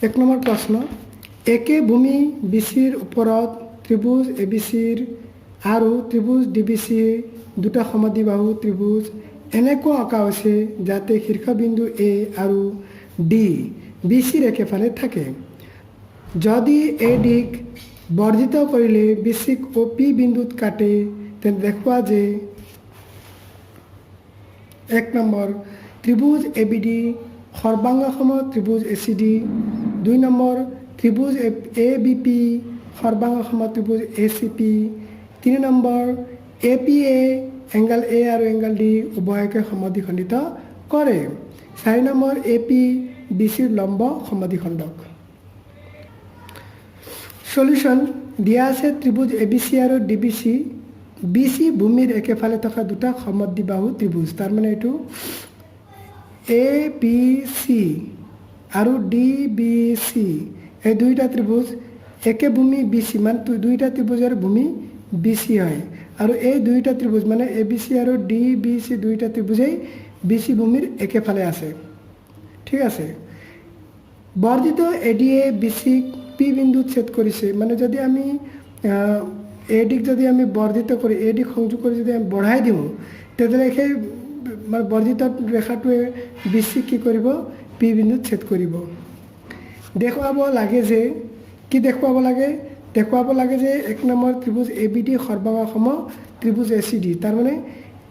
এক নম্বৰ প্ৰশ্ন, একে ভূমি বিচিৰ ওপৰত ত্ৰিভুজ এ বি চিৰ আৰু ত্ৰিভুজ ডি বি চি দুটা সমদ্বিবাহু ত্ৰিভুজ এনেকুৱা অঁকা হৈছে যাতে শীৰ্ষবিন্দু এ আৰু ডি বি চিৰ একেফালে থাকে। যদি এ ডিক বৰ্ধিত কৰিলে বি চিক অ' পি বিন্দুত কাটে, তেন্তে দেখুৱা যে এক নম্বৰ ত্ৰিভুজ এ বি ডি সৰ্বাংগসম ত্ৰিভুজ এ চি ডি, 2 নম্বৰ ত্ৰিভুজ এ বি পি সৰ্বাংগসম ত্ৰিভুজ A C P, 3 number A P A angle A আৰু এংগল ডি উভয়কে সমদ্বিখণ্ডিত কৰে। 4 নম্বৰ এ পি বি চিৰ লম্ব সমদ্বিখণ্ডক। সলিউশন দিয়া আছে ত্ৰিভুজ এ বি চি আৰু D B C, B C ভূমিৰ একেফালে থকা দুটা সমদ্বিবাহু ত্ৰিভুজ, তাৰ মানে এইটো এ বি চি আৰু ডি বি চি এই দুইটা ত্ৰিভুজ একে ভূমি বি চি, মানে দুইটা ত্ৰিভুজৰ ভূমি বি চি হয়। আৰু এই দুইটা ত্ৰিভুজ মানে এ বি চি আৰু ডি বি চি দুইটা ত্ৰিভুজেই বি চি ভূমিৰ একেফালে আছে। ঠিক আছে, বৰ্ধিত এ ডি এ বি চিক পি বিন্দুত ছেদ কৰিছে, মানে যদি আমি এ ডিক যদি আমি বৰ্ধিত কৰি এ ডিক সংযোগ কৰি যদি আমি বঢ়াই দিওঁ, তেতিয়াহ'লে সেই মানে বৰ্ধিত ৰেখাটোৱে বি চিক কি কৰিব, পি বিন্দুত ছেদ কৰিব। দেখুৱাব লাগে যে কি দেখুৱাব লাগে, দেখুৱাব লাগে যে 1 নম্বৰ ত্ৰিভুজ এ বি ডি সৰ্বাংগসম ত্ৰিভুজ এ চি ডি, তাৰমানে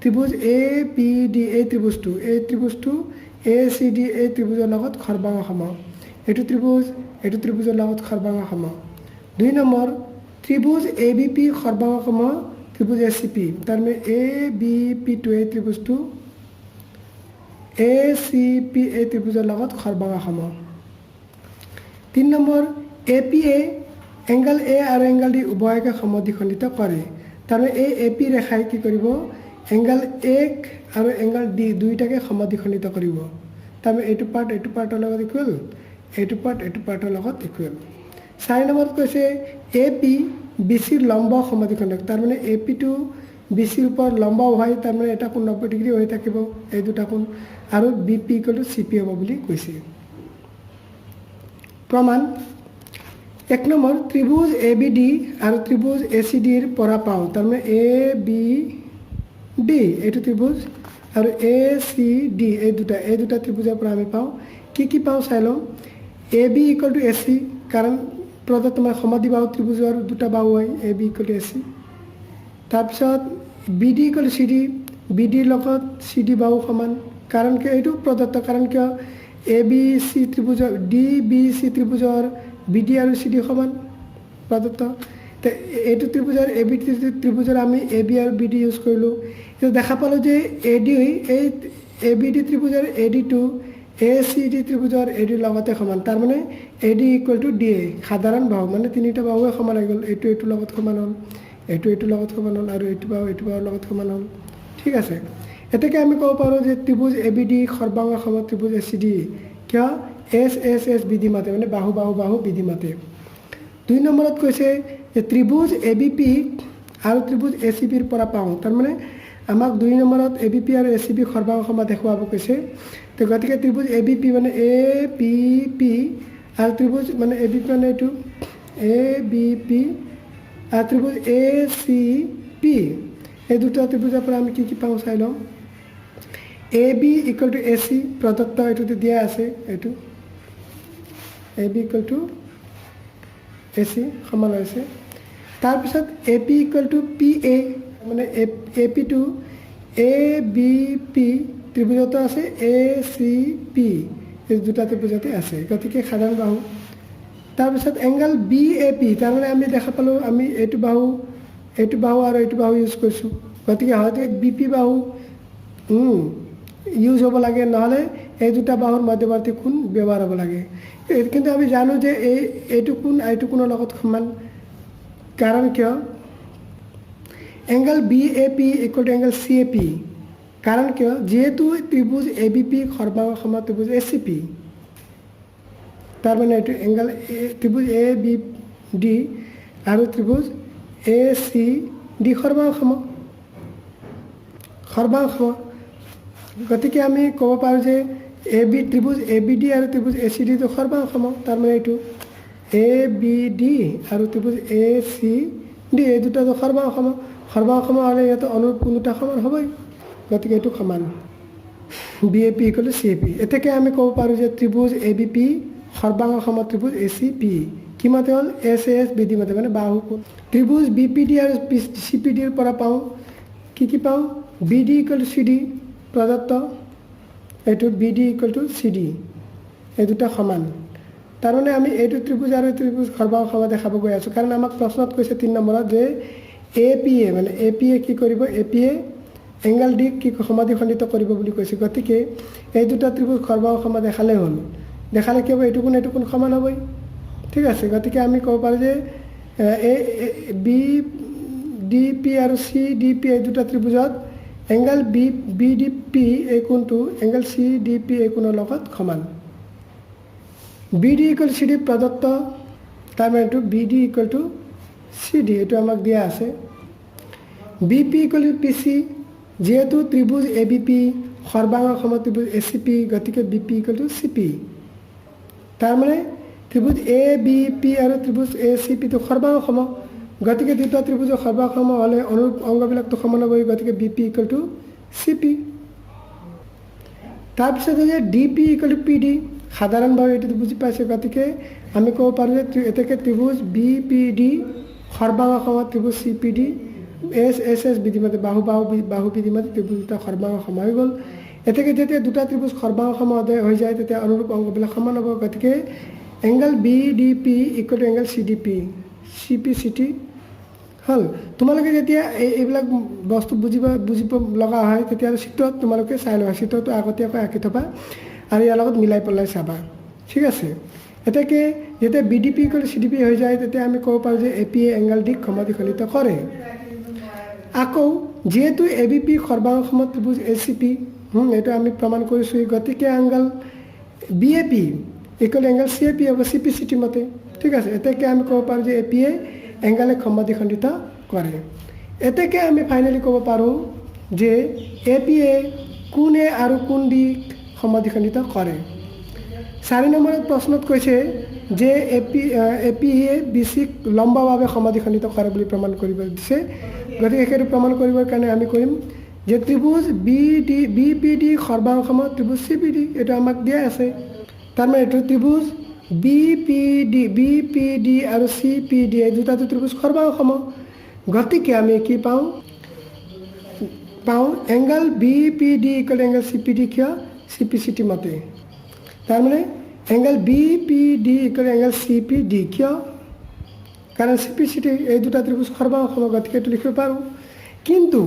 ত্ৰিভুজ এ পি ডি এই ত্ৰিভুজটো এ চি ডি এই ত্ৰিভুজৰ লগত সৰ্বাংগসম, এইটো ত্ৰিভুজৰ লগত সৰ্বাংগসম। 2 নম্বৰ ত্ৰিভুজ এ বি পি সৰ্বাংগসম ত্ৰিভুজ এ চি পি, তাৰমানে এ বি পিটো এই ত্ৰিভুজটো এ চি পি এই ত্ৰিভুজৰ লগত সৰ্বাংগসম। 3 number A P A angle A আৰু এংগল ডি উভয়কে সমদ্বিখণ্ডিত কৰে, তাৰমানে এই এ পি ৰেখাই কি কৰিব, এংগল এ আৰু এংগল ডি দুইটাকে সমদ্বিখণ্ডিত কৰিব, তাৰমানে এইটো পাৰ্টৰ লগত ইকুৱেল, এইটো পাৰ্টৰ লগত ইকুৱেল। 4 নম্বৰত কৈছে এ পি বি চিৰ লম্ব সমদ্বিখণ্ডক, তাৰমানে এ পিটো বি চিৰ ওপৰত লম্ব হয়, তাৰমানে এটা কোণ 90 ডিগ্ৰী হৈ থাকিব এই দুটা কোণ, আৰু B P equal to C P হ'ব বুলি কৈছে। প্ৰমাণ 1 নম্বৰ ত্ৰিভুজ এ বি ডি আৰু ত্ৰিভুজ এ চি ডিৰ পৰা পাওঁ, তাৰমানে এ বি ডি এইটো ত্ৰিভুজ আৰু এ চি ডি এই দুটা ত্ৰিভুজৰ পৰা আমি পাওঁ কি পাওঁ চাই লওঁ। A B equal to A C, কাৰণ প্ৰদত্ত তোমাৰ সমদ্বিবাহু ত্ৰিভুজৰ দুটা বাহু হয়, A B equal to A C. তাৰপিছত B D equal to C D, B ডিৰ লগত চি ডি বাহু সমান, কাৰণ কিয় এইটো প্ৰদত্ত, কাৰণ কিয় এ বি চি ত্ৰিভুজৰ ডি বি চি ত্ৰিভুজৰ বি ডি আৰু চি ডি সমান প্ৰদত্ত। এইটো ত্ৰিভুজৰ এ বি ত্ৰিভুজৰ আমি এ বি আৰু বি ডি ইউজ কৰিলোঁ। এতিয়া দেখা পালোঁ যে এ ডি এই এ বি ডি ত্ৰিভুজৰ এ ডিটো এ চি ডি ত্ৰিভুজৰ এ ডিৰ লগতে সমান, তাৰমানে A D equal two D A সাধাৰণ বাহু, মানে তিনিটা বাহুৱে সমান হৈ গ'ল, এইটোৰ লগত সমান হ'ল, এইটোৰ লগত সমান হ'ল, আৰু এইটো বাহুৰ লগত সমান হ'ল। ঠিক আছে, এতেকে আমি ক'ব পাৰোঁ যে ত্ৰিভুজ এ বি ডি সৰ্বাংগসম ত্ৰিভুজ এ চি ডি, কিয় এছ বিধি মাতে, মানে বাহু বিধি মাতে। 2 নম্বৰত কৈছে যে ত্ৰিভুজ এ বি পি আৰু ত্ৰিভুজ এ চি পিৰ পৰা পাওঁ, তাৰমানে আমাক 2 নম্বৰত এ বি পি আৰু এ চি পি সৰ্বাংগসম দেখুৱাব কৈছে। তো গতিকে ত্ৰিভুজ এ বি পি মানে এ পি পি আৰু ত্ৰিভুজ মানে এ বি পি মানে এইটো এ বি পি আৰু ত্ৰিভুজ এ চি পি এই দুটা ত্ৰিভুজৰ পৰা আমি কি পাওঁ চাই লওঁ। A B equal to A C প্ৰদত্ত, এইটোতে দিয়া আছে, এইটো A B equal to A C সমান হৈছে। তাৰপিছত A P equal to P A, মানে এ পিটো এ বি পি ত্ৰিভুজতো আছে, এ চি পি এই দুটা ত্ৰিভুজতে আছে, গতিকে সাধাৰণ বাহু। তাৰপিছত এংগল বি এ পি, তাৰমানে আমি দেখা পালোঁ আমি এইটো বাহু আৰু এইটো বাহু ইউজ কৰিছোঁ, গতিকে হয়তো বি পি বাহু ইউজ হ'ব লাগে, নহ'লে এই দুটা বাহুৰ মধ্যৱৰ্তী কোণ ব্যৱহাৰ হ'ব লাগে। কিন্তু আমি জানো যে এইটো কোণৰ লগত সমান, কাৰণ কিয় angle B A P equal to angle C A P, কাৰণ কিয় যিহেতু ত্ৰিভুজ এ বি পি সৰ্বাংগসম ত্ৰিভুজ এ চি পি, তাৰমানে এইটো এংগল ত্ৰিভুজ এ বি ডি আৰু ত্ৰিভুজ এ চি ডি সৰ্বাংগসম, গতিকে আমি ক'ব পাৰোঁ যে ত্ৰিভুজ ABD আৰু ত্ৰিভুজ ACD টো সৰ্বাংশম তাৰমানে এইটো ABD আৰু ত্ৰিভুজ ACD এই দুটাটো সৰ্বাংশম হ'লে ইয়াতে অনুৰূপ কোনোটা সমান হ'বই গতিকে এইটো সমান BAP = CAP এতেকে আমি ক'ব পাৰোঁ যে ত্ৰিভুজ ABP সৰ্বাংশম ত্ৰিভুজ ACP কি মতে হ'ল SAS BD মতে মানে বাহু কোণ ত্ৰিভুজ BPD আৰু CPD ৰ পৰা পাওঁ কি পাওঁ BD = CD প্ৰদত্ত এইটো BD = CD এই দুটা সমান তাৰমানে আমি এইটো ত্ৰিভুজ আৰু ত্ৰিভুজ সৰ্বাংশম দেখাব গৈ আছোঁ কাৰণ আমাক প্ৰশ্নত কৈছে 3 নম্বৰত যে APA মানে APA কি কৰিব APA এংগল D কি সমাধিখণ্ডিত কৰিব বুলি কৈছে গতিকে এই দুটা ত্ৰিভুজ সৰ্বাংশম দেখালে হ'ল দেখালে কি হ'ব এইটো কোণ সমান হ'বই ঠিক আছে গতিকে আমি ক'ব পাৰোঁ যে BDP আৰু CDP এই দুটা ত্ৰিভুজত এংগল BDP এই কোণটো এংগল CDP এই কোণৰ লগত সমান BD = CD প্ৰদত্ত তাৰমানে এইটো BD = CD এইটো আমাক দিয়া আছে BP = PC যেহেতু ত্ৰিভুজ ABP সৰ্বাংশম ত্ৰিভুজ ACP গতিকে BP = CP তাৰমানে ত্ৰিভুজ ABP আৰু ত্ৰিভুজ ACP টো সৰ্বাংশম গতিকে দুটা ত্ৰিভুজৰ সৰ্বাংশম হ'লে অনুৰূপ অংগবিলাকটো সমান হ'ব গতিকে BP = CP তাৰপিছত যে DP = PD সাধাৰণভাৱে এইটো বুজি পাইছে গতিকে আমি ক'ব পাৰোঁ যে এতেকে ত্ৰিভুজ BPD সৰ্বাংশম ত্ৰিভুজ CPD SS বিধি মতে বাহু বিধি মতে ত্ৰিভুজ দুটা সৰ্বাংশম হৈ গ'ল এতেকে যেতিয়া দুটা ত্ৰিভুজ সৰ্বাংশম হৈ যায় তেতিয়া অনুৰূপ অংগবিলাক সমান হ'ব গতিকে angle BDP = angle CDP CPCT হ'ল তোমালোকে যেতিয়া এইবিলাক বস্তু বুজিব লগা হয় তেতিয়া চিত্ৰত তোমালোকে চাই লোৱা চিত্ৰটো আগতীয়াকৈ আঁকি থবা আৰু ইয়াৰ লগত মিলাই পেলাই চাবা ঠিক আছে এতেকে যেতিয়া BDP = CDP হৈ যায় তেতিয়া আমি ক'ব পাৰোঁ যে APA এংগল D সমাধিখণ্ডিত কৰে আকৌ যেহেতু ABP সৰ্বাংশম ত্ৰিভুজ ACP এইটো আমি প্ৰমাণ কৰিছোঁ গতিকে এংগল BAP = এংগল CAP হ'ব CPCT মতে ঠিক আছে এতেকে আমি ক'ব পাৰোঁ যে APA এংগলে সমাধিখণ্ডিত কৰে এতেকে আমি ফাইনেলি ক'ব পাৰোঁ যে APA কোণে আৰু কোণ দিক সমাধিখণ্ডিত কৰে 4 নম্বৰত প্ৰশ্নত কৈছে যে APA BCক লম্বভাৱে সমাধিখণ্ডিত কৰে বুলি প্ৰমাণ কৰিব দিছে গতিকে সেইটো প্ৰমাণ কৰিবৰ কাৰণে আমি কৰিম যে ত্ৰিভুজ BPD সৰ্বাংশম ত্ৰিভুজ CPD এইটো আমাক দিয়া আছে তাৰমানে এইটো ত্ৰিভুজ BPD আৰু CPD এই দুটা ত্ৰিভুজ সৰ্বাংশম গতিকে আমি কি পাওঁ এংগল BPD = এংগল CPD কিয় CPCT মতে তাৰমানে এংগল BPD = এংগল CPD কিয় কাৰণ CPCT এই দুটা ত্ৰিভুজ সৰ্বাংশম গতিকে এইটো লিখিব পাৰোঁ কিন্তু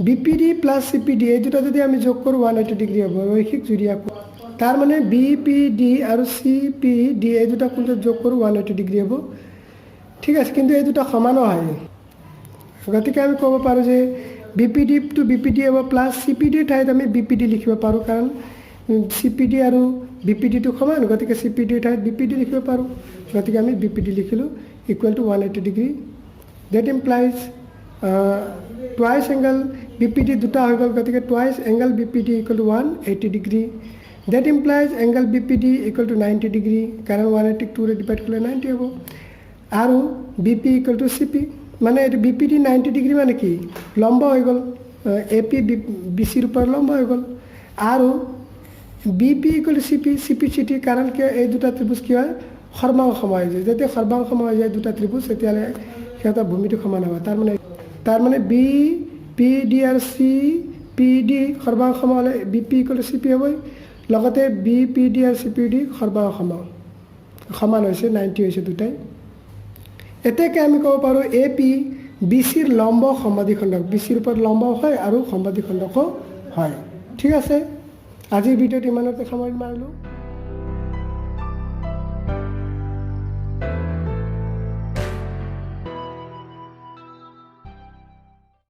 BPD + CPD এই দুটা যদি আমি যোগ কৰোঁ 180 ডিগ্ৰী হ'ব ৰৈখিক জুৰীয়া কোণ তাৰমানে BPD আৰু CPD এই দুটা কোণ যোগ কৰোঁ 180 ডিগ্ৰী হ'ব ঠিক আছে কিন্তু এই দুটা সমানো হয় গতিকে আমি ক'ব পাৰোঁ যে BPD to BPD হ'ব প্লাছ CPD ঠাইত আমি BPD লিখিব পাৰোঁ কাৰণ CPD আৰু BPD টো সমান গতিকে CPD ঠাইত BPD লিখিব পাৰোঁ গতিকে আমি BPD লিখিলোঁ = 180 degree that implies twice angle BPD দুটা হৈ গ'ল গতিকে twice angle BPD = 180 degree that implies angle BPD = 90 degree কাৰণ 180 2 ৰে ডিভাইড কৰিলে 90 হ'ব আৰু BP = CP মানে এইটো BPD 90 ডিগ্ৰী মানে কি লম্ব হৈ গ'ল AP BC ৰ ওপৰত লম্ব হৈ গ'ল আৰু BP = CPCT কাৰণ কি এই দুটা ত্ৰিভুজ কি হয় সৰ্বাংশম হৈ যায় যেতিয়া সৰ্বাংশম হৈ যায় দুটা ত্ৰিভুজ তেতিয়ালে সিহঁতৰ ভূমিটো সমান হ'ব তাৰমানে BPD আৰু CPD সৰ্বাংশম হ'লে BP = CP হ'বই লগতে BPD আৰু CPD সৰ্বাংশম সমান হৈছে 90 হৈছে দুটাই এতেকে আমি ক'ব পাৰোঁ AP BCৰ লম্ব সমাধিখণ্ডক BCৰ ওপৰত লম্ব হয় আৰু সমাধিখণ্ডকো হয় ঠিক আছে আজিৰ ভিডিঅ'ত ইমানতে সামৰণি মাৰিলোঁ